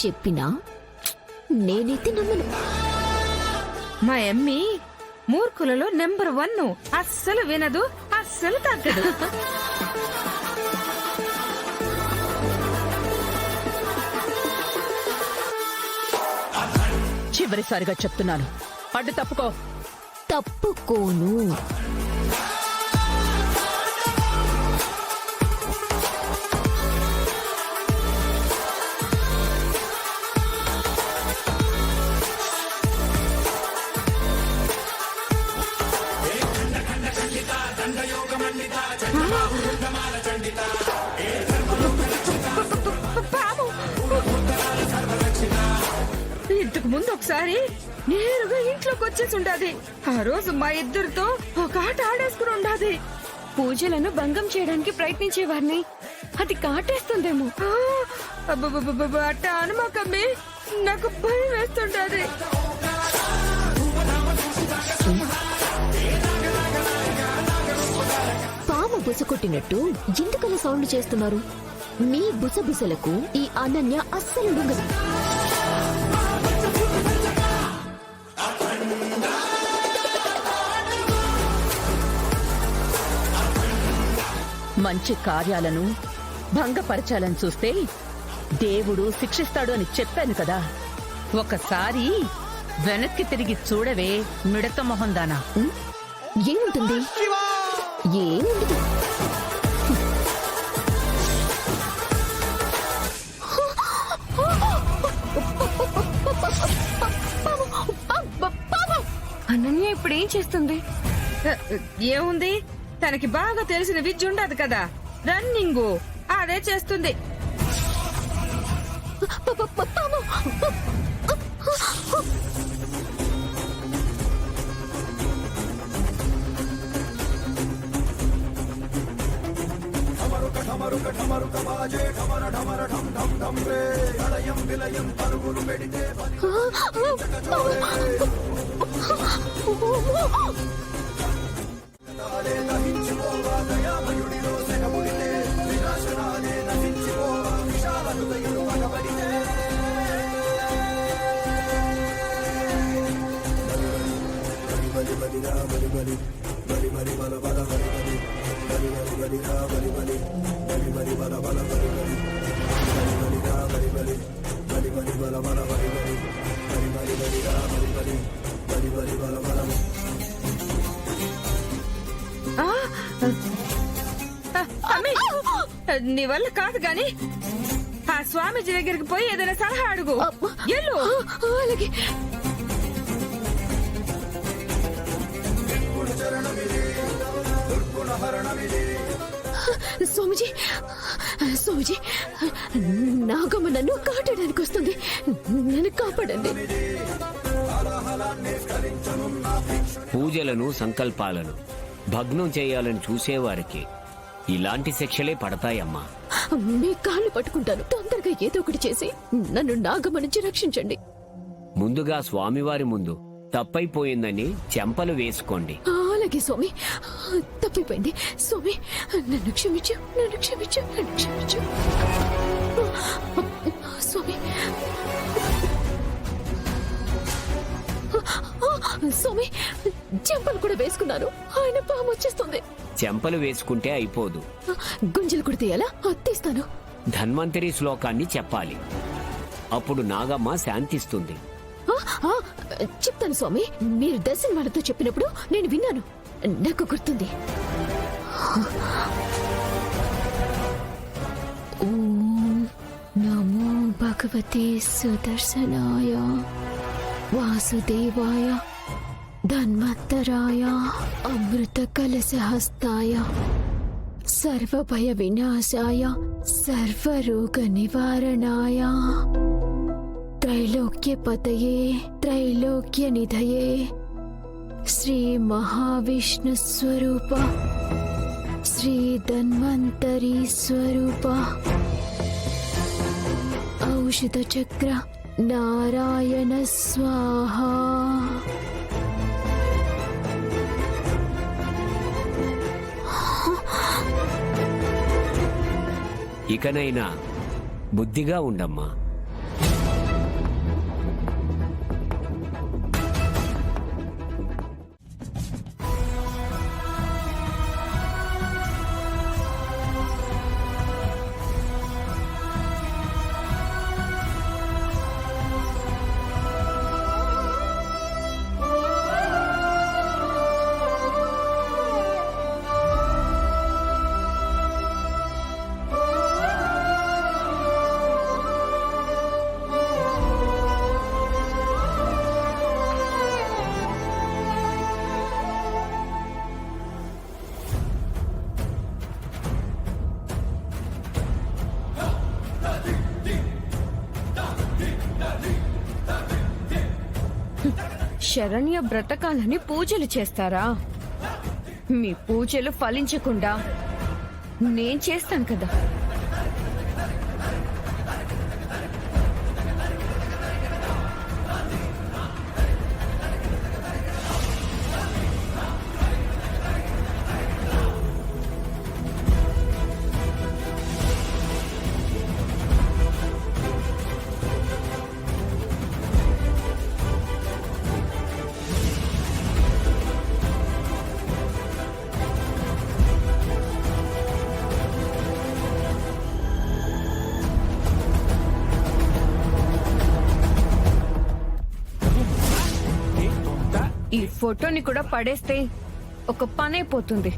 చెప్పినా నేనైతే నమ్మను. మా అమ్మి మూర్ఖులలో నెంబర్ 1. అస్సలు వినదు, అస్సలు తగ్గదు. చివరిసారిగా చెప్తున్నాను, అడ్డు తప్పుకో. తప్పుకోను. ఇంతకు ముందు ఒకసారి నేరుగా ఇంట్లోకి వచ్చేసి ఉండాది. ఆ రోజు మా ఇద్దరితో ఒక ఆట ఆడేసుకుని ఉండాది. పూజలను భంగం చేయడానికి ప్రయత్నించేవారిని అది కాటేస్తుందేమో. అట్ట అనుమాకమ్మి, నాకు భయం వేస్తుంటది. పాము బుస కొట్టినట్టు ఎందుకలా సౌండ్ చేస్తున్నారు? మీ బుసబుసలకు ఈ అనన్య అస్సలు లొంగదు. మంచి కార్యాలను భంగపరచాలని చూస్తే దేవుడు శిక్షిస్తాడు అని చెప్పాను కదా. ఒకసారి వెనక్కి తిరిగి చూడవే మిడత మొహందానా. ఏముంటుంది? ఏముండదు. అనన్య ఇప్పుడు ఏం చేస్తుంది? ఏముంది, తనకి బాగా తెలిసిన విద్య ఉండదు కదా, రన్నింగ్. అదే చేస్తుంది. నీ వల్ల కాదు గాని ఆ స్వామీజీ దగ్గరికి పోయి ఏదైనా సలహా అడుగు. ఎల్లు. అలాగే. స్వామిజీ, స్వామిజీ, నాగమ్మ నన్ను కాటడానికి వస్తుంది. నన్ను కాపాడండి. పూజలను, సంకల్పాలను భగ్నం చేయాలని చూసేవారికి ఇలాంటి శిక్షలే పడతాయమ్మా. మీ కాళ్ళు పట్టుకుంటాను. తొందరగా ఏదో ఒకటి చేసి నన్ను నాగమ్మ నుంచి రక్షించండి. ముందుగా స్వామివారి ముందు తప్పైపోయిందని చెంపలు వేసుకోండి. అలాగే స్వామి. తప్పిపోయింది స్వామి. నన్ను క్షమించు, నన్ను క్షమించు, నన్ను క్షమించు స్వామి. స్వామి, చెంపలు కూడా వేసుకున్నాను. ఆయన పాము వచ్చేస్తుంది. చెంపలు వేసుకుంటే అయిపోదు, గుంజలు కూడా తీయాలా? తీస్తాను. ధన్వంతరి శ్లోకాన్ని చెప్పాలి. అప్పుడు నాగమ్మ శాంతిస్తుంది. చెప్తాను స్వామి. మీరు దర్శన్ వాళ్ళతో చెప్పినప్పుడు నేను విన్నాను, నాకు గుర్తుంది. ఓం నమో భగవతే సుదర్శనాయ వాసుదేవాయ ధన్వంతరాయ అమృత కలశహస్తాయ సర్వభయ వినాశాయ సర్వరోగ నివారణాయ त्रैलोक्यपतये त्रैलोक्यनिधये श्री महाविष्णु स्वरूप श्री धन्वंतरी स्वरूप औषध चक्र नारायण स्वाहा. ఇకనైనా బుద్ధిగా ఉండమ్మా. శరణ్య బ్రతకాలని పూజలు చేస్తారా? మీ పూజలు ఫలించకుండా నేను చేస్తాను కదా. ఈ ఫోటోని కూడా పడేస్తే ఒక పనైపోతుంది.